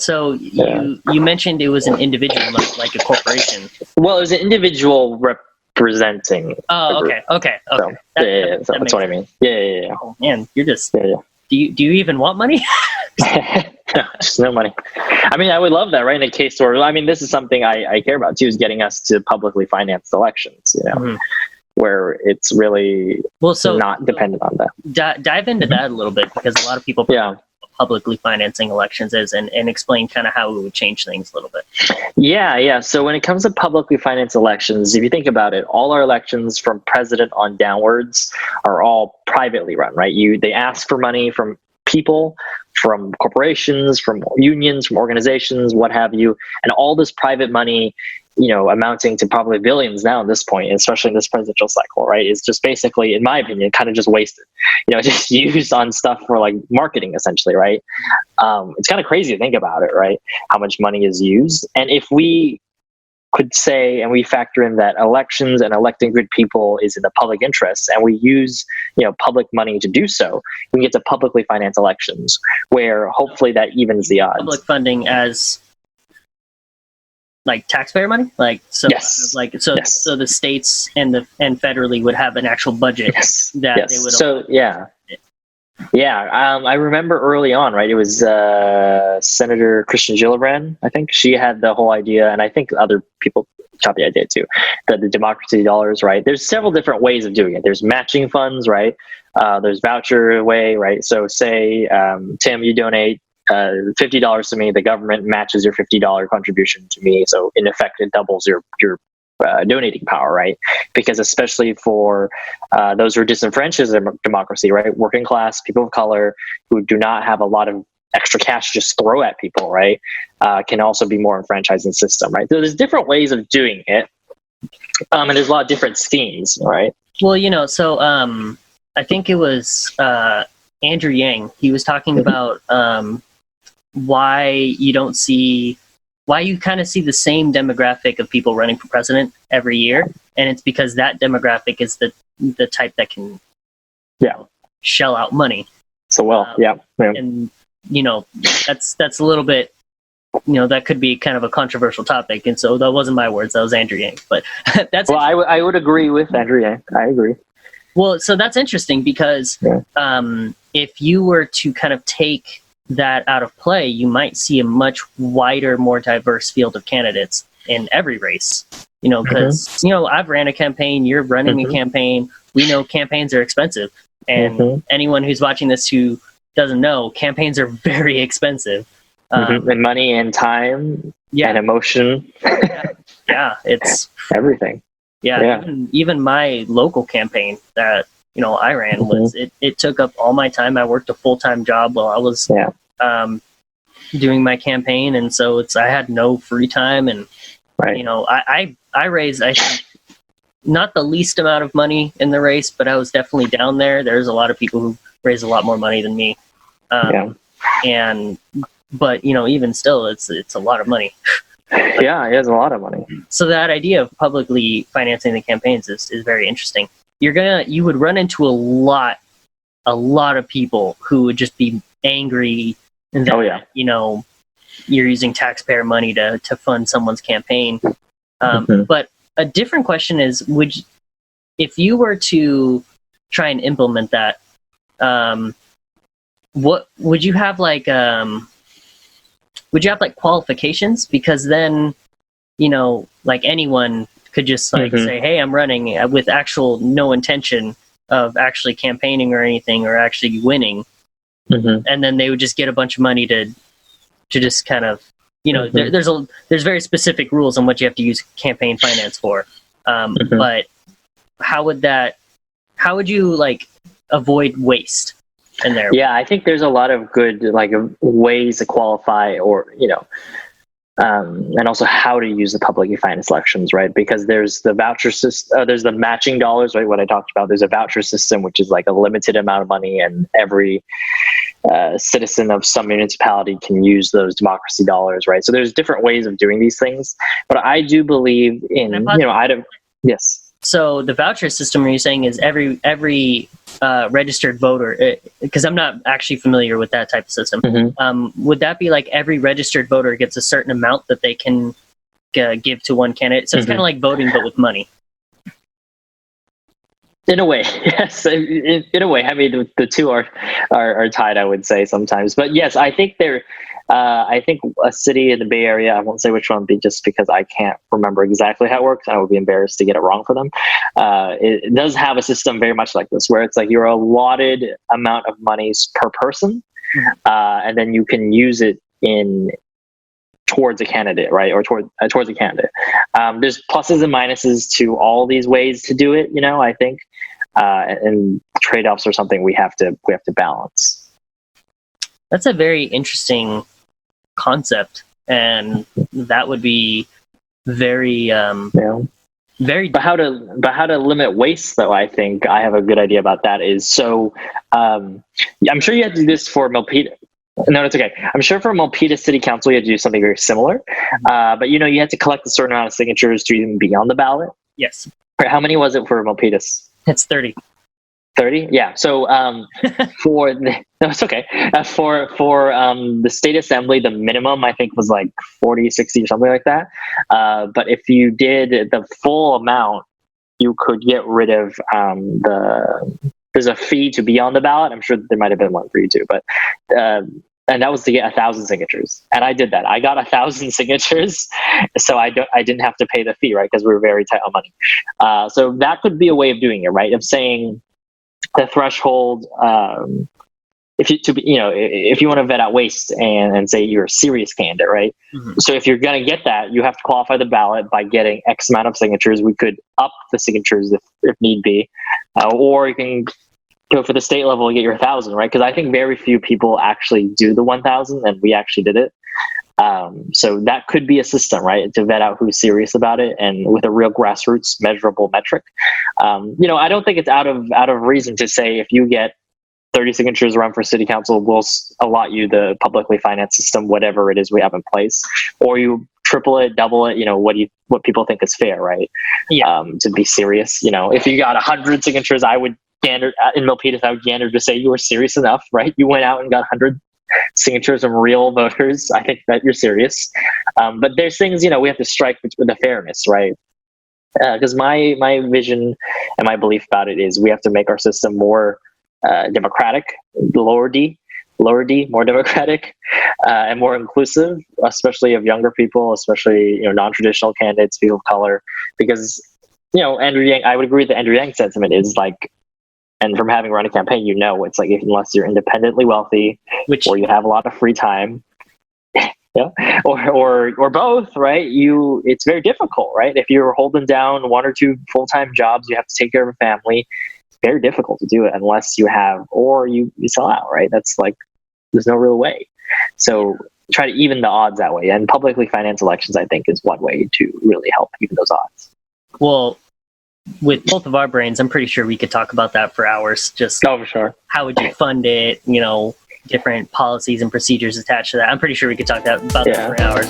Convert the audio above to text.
So you mentioned it was an individual, not like a corporation. Well, it was an individual representing. Oh, okay. So, that's what I mean. Yeah. Oh man, you're just. Yeah. Do you even want money? No, just no money. I mean, I would love that, right? In a case where, I mean, this is something I care about too, is getting us to publicly finance elections, where it's really not dependent on that. Dive into that a little bit, because a lot of people publicly financing elections is, and explain kind of how it would change things a little bit. Yeah. So when it comes to publicly financed elections, if you think about it, all our elections from president on downwards are all privately run, right? They ask for money from people, from corporations, from unions, from organizations, what have you, and all this private money, amounting to probably billions now at this point, especially in this presidential cycle, right, is just basically, in my opinion, kind of just wasted, just used on stuff for like marketing, essentially, right? It's kind of crazy to think about it, right? How much money is used. And if we could say, and we factor in that elections and electing good people is in the public interest, and we use public money to do so, we can get to publicly finance elections, where hopefully that evens the odds. Public funding as like taxpayer money, so the states and federally would have an actual budget that they would. So I remember early on, right? It was Senator Christian Gillibrand. I think she had the whole idea, and I think other people got the idea too. The democracy dollars, right? There's several different ways of doing it. There's matching funds, right? There's voucher way, right? So say, Tim, you donate $50 to me, the government matches your $50 contribution to me. So in effect, it doubles your donating power, right? Because especially for those who are disenfranchised in democracy, right? Working class, people of color who do not have a lot of extra cash to just throw at people, right? Can also be more enfranchised in the system, right? So there's different ways of doing it. And there's a lot of different schemes, right? Well, so I think it was Andrew Yang. He was talking about why you kind of see the same demographic of people running for president every year, and it's because that demographic is the type that can shell out money. So and that's a little bit, that could be kind of a controversial topic, and so that wasn't my words, that was Andrew Yang, but that's I would agree with Andrew Yang. I agree. Well, so that's interesting because if you were to kind of take that out of play, you might see a much wider, more diverse field of candidates in every race. Because I've ran a campaign, you're running a campaign. We know campaigns are expensive, and anyone who's watching this who doesn't know, campaigns are very expensive. And money and time and emotion. It's everything. Even my local campaign that I ran was it took up all my time. I worked a full-time job while I was doing my campaign, and so I had no free time, and I raised, I think, not the least amount of money in the race, but I was definitely down there. There's a lot of people who raise a lot more money than me, but even still, it's a lot of money. Yeah, it is a lot of money. So that idea of publicly financing the campaigns is very interesting. You would run into a lot of people who would just be angry that you're using taxpayer money to fund someone's campaign. But a different question is, if you were to try and implement that, what would you have like? Would you have like qualifications? Because then, like anyone could just say, hey, I'm running with actual no intention of actually campaigning or anything or actually winning. And then they would just get a bunch of money to just kind of, there's very specific rules on what you have to use campaign finance for. But how would you like avoid waste in there? Yeah, I think there's a lot of good ways to qualify, or and also how to use the publicly financed elections, right? Because there's the voucher system, there's the matching dollars, right? What I talked about. There's a voucher system, which is like a limited amount of money, and every citizen of some municipality can use those democracy dollars, right? So there's different ways of doing these things, but I do believe in, yes. So the voucher system, are you saying, is every registered voter, because I'm not actually familiar with that type of system. Would that be like every registered voter gets a certain amount that they can give to one candidate? So it's kind of like voting, but with money. In a way, yes. In a way, I mean, the two are tied, I would say sometimes. But yes, I think I think a city in the Bay Area, I won't say which one, just because I can't remember exactly how it works. I would be embarrassed to get it wrong for them. It does have a system very much like this, where it's like you're allotted amount of monies per person, and then you can use it towards a candidate, right? Or towards a candidate. There's pluses and minuses to all these ways to do it, I think. And trade-offs are something we have to balance. That's a very interesting concept, and that would be very very. But how to limit waste, though, I think I have a good idea about that. Is so I'm sure you had to do this for Milpitas. No, it's okay. I'm sure for Milpitas City Council, you had to do something very similar. But you had to collect a certain amount of signatures to even be on the ballot. Yes. How many was it for Milpitas? It's 30. 30? Yeah. So no, it's okay. For the state assembly, the minimum I think was like 40, 60 or something like that. But if you did the full amount, you could get rid of there's a fee to be on the ballot. I'm sure there might have been one for you too, but and that was to get 1,000 signatures. And I did that. I got 1,000 signatures, so I didn't have to pay the fee, right? Because we were very tight on money. So that could be a way of doing it, right? Of saying the threshold. If you want to vet out waste and say you're a serious candidate, right? So if you're going to get that, you have to qualify the ballot by getting X amount of signatures. We could up the signatures if need be, or you can go for the state level and get your 1,000, right? Because I think very few people actually do the 1,000, and we actually did it. So that could be a system, right, to vet out who's serious about it, and with a real grassroots measurable metric. I don't think it's out of reason to say if you get 30 signatures run for city council, we'll allot you the publicly financed system, whatever it is we have in place, or you triple it, double it, what people think is fair, right? Yeah. To be serious, if you got 100 signatures, I would gander in Milpitas, I would gander to say you were serious enough, right? You went out and got 100 signatures from real voters. I think that you're serious. But there's things, we have to strike with the fairness, right? Because my vision and my belief about it is we have to make our system more democratic, lower D, more democratic, and more inclusive, especially of younger people, especially non-traditional candidates, people of color. Because Andrew Yang, I would agree with the Andrew Yang sentiment is like, and from having run a campaign, it's like unless you're independently wealthy, or you have a lot of free time, or both, right? It's very difficult, right? If you're holding down 1 or 2 full-time jobs, you have to take care of a family. Very difficult to do it unless you have, or you sell out, right? That's like, there's no real way. So try to even the odds that way. And publicly financed elections, I think, is one way to really help even those odds. Well, with both of our brains, I'm pretty sure we could talk about that for hours. Just for sure. How would you fund it? Different policies and procedures attached to that. I'm pretty sure we could talk about that for hours.